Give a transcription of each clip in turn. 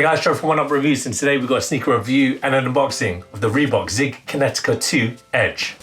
Hey guys, Gerald from Oneupreviewz, and today we've got a sneaker review and an unboxing of the Reebok ZIG KINETICA 2 Edge.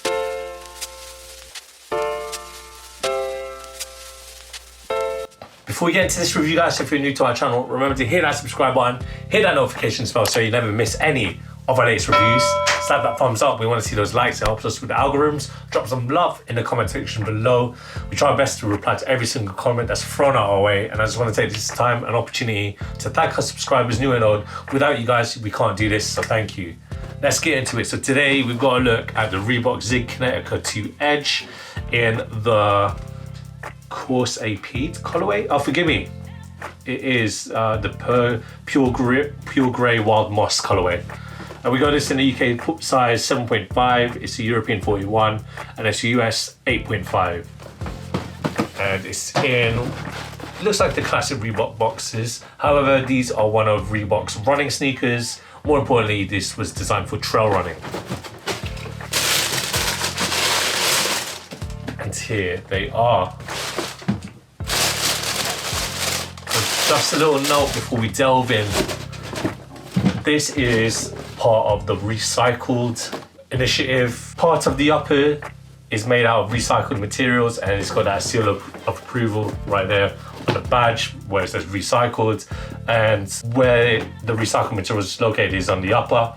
Before we get into this review guys, if you're new to our channel, remember to hit that subscribe button, hit that notification bell so you never miss any of our latest reviews. Slap that thumbs up, we want to see those likes, it helps us with the algorithms. Drop some love in the comment section below. We try our best to reply to every single comment that's thrown our way, and I just want to take this time and opportunity to thank our subscribers, new and old. Without you guys, we can't do this, so thank you. Let's get into it. So today we've got a look at the Reebok ZIG KINETICA 2 Edge in the Course AP colorway. Oh, forgive me. It is the pure grey wild moss colorway. And we got this in the UK size 7.5, it's a European 41, and it's a US 8.5. And it's in, it looks like the classic Reebok boxes. However, these are one of Reebok's running sneakers. More importantly, this was designed for trail running. And here they are. Just a little note before we delve in. This is part of the recycled initiative. Part of the upper is made out of recycled materials, and it's got that seal of approval right there on the badge where it says recycled, and where the recycled material is located is on the upper.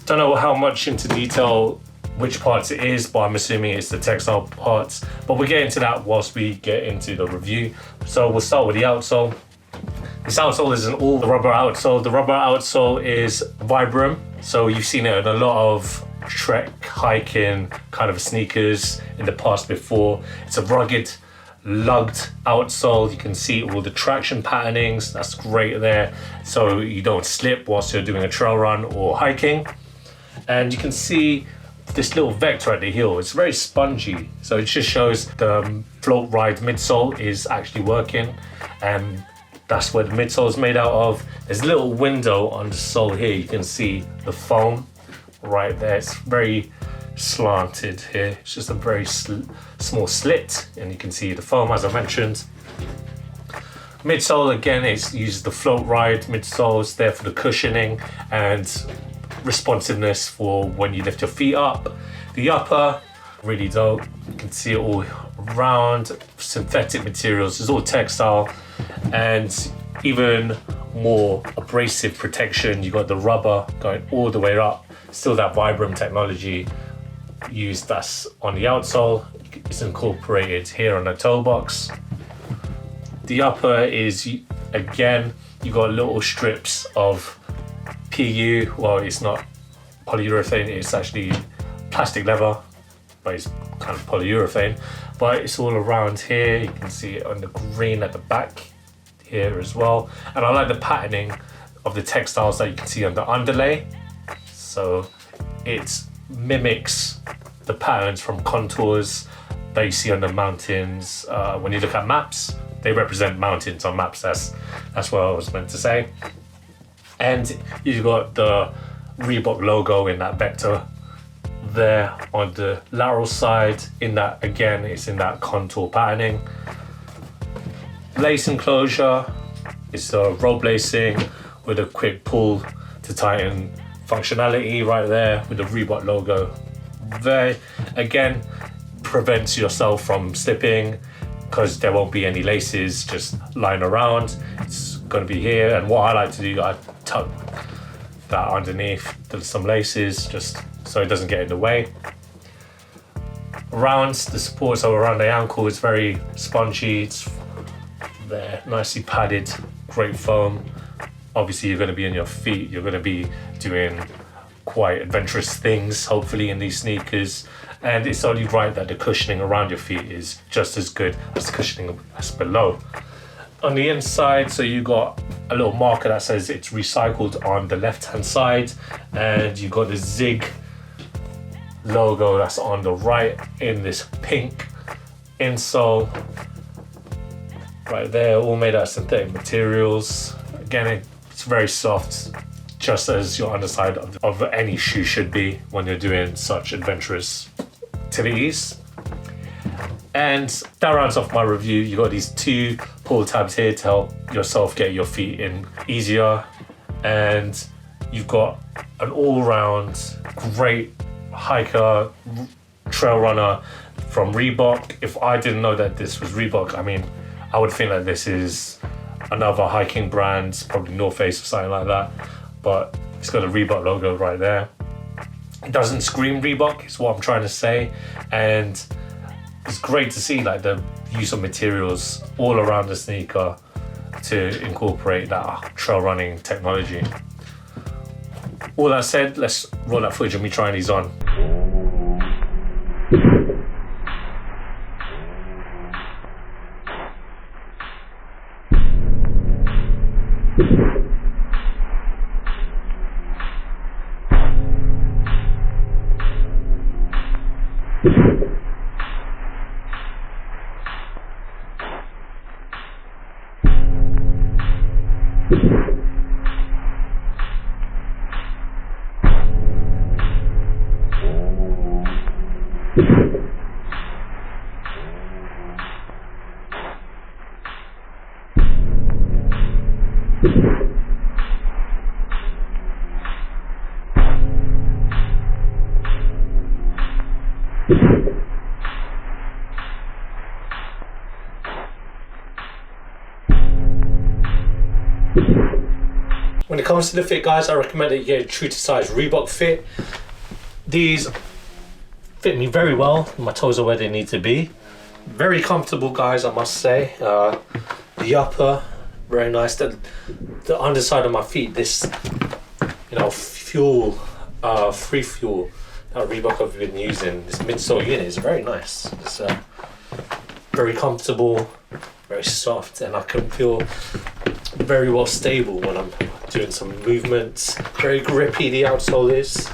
Don't know how much into detail which parts it is, but I'm assuming it's the textile parts, but we'll get into that whilst we get into the review. So we'll start with the outsole. This outsole is an all rubber outsole. The rubber outsole is Vibram, so you've seen it in a lot of trek, hiking kind of sneakers in the past before. It's a rugged, lugged outsole. You can see all the traction patternings, that's great there, so you don't slip whilst you're doing a trail run or hiking. And you can see this little vector at the heel, it's very spongy, so it just shows the float ride midsole is actually working, and that's where the midsole is made out of. There's a little window on the sole here, you can see the foam right there. It's very slanted here, it's just a very small slit, and you can see the foam as I mentioned. Midsole again, it uses the float ride midsole, it's there for the cushioning and responsiveness for when you lift your feet up. The upper, really dope. You can see it all around, synthetic materials, it's all textile, and even more abrasive protection. You got the rubber going all the way up, still that Vibram technology used, that's on the outsole. It's incorporated here on the toe box. The upper is, again, you got little strips of PU, well, it's not polyurethane, it's actually plastic leather, but it's kind of polyurethane, but it's all around here. You can see it on the green at the back here as well, and I like the patterning of the textiles that you can see on the underlay, so it mimics the patterns from contours that you see on the mountains. When you look at maps, they represent mountains on maps, that's what I was meant to say. And you've got the Reebok logo in that vector there on the lateral side. In that, again, it's in that contour patterning. Lace enclosure, it's a rope lacing with a quick pull to tighten functionality right there with the Reebok logo there. Again, prevents yourself from slipping because there won't be any laces just lying around. It's going to be here, and what I like to do, I tuck that underneath some laces just so it doesn't get in the way. Around the support, so around the ankle, it's very spongy, it's there, nicely padded, great foam. Obviously you're going to be on your feet, you're going to be doing quite adventurous things hopefully in these sneakers, and it's only right that the cushioning around your feet is just as good as the cushioning that's below. On the inside, so you got a little marker that says it's recycled on the left hand side, and you got the ZIG logo that's on the right in this pink insole right there, all made out of synthetic materials. Again, it's very soft, just as your underside of any shoe should be when you're doing such adventurous activities. And that rounds off my review. You got these two pull tabs here to help yourself get your feet in easier. and you've got an all-round great hiker, trail runner from Reebok. If I didn't know that this was Reebok, I mean, I would think that this is another hiking brand, probably North Face or something like that, but it's got a Reebok logo right there. It doesn't scream Reebok, is what I'm trying to say, and it's great to see like the use of materials all around the sneaker to incorporate that trail running technology. All that said, let's roll that footage of me trying these on. When it comes to the fit, guys, I recommend that you get a true to size Reebok fit. These fit me very well. My toes are where they need to be. Very comfortable, guys, I must say. The upper, very nice. The underside of my feet, this, you know, fuel, free fuel that Reebok have been using, this midsole unit is very nice. It's very comfortable, very soft, and I can feel very well stable when I'm doing some movements. Very grippy, the outsole is.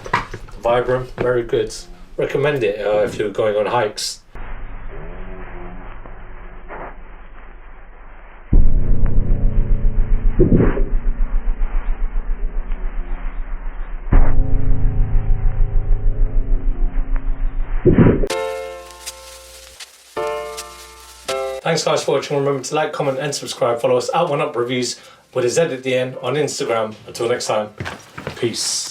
Vibram, very good. Recommend it if you're going on hikes. Thanks guys for watching. Remember to like, comment and subscribe. Follow us at Oneupreviewz with a Z at the end on Instagram. Until next time, peace.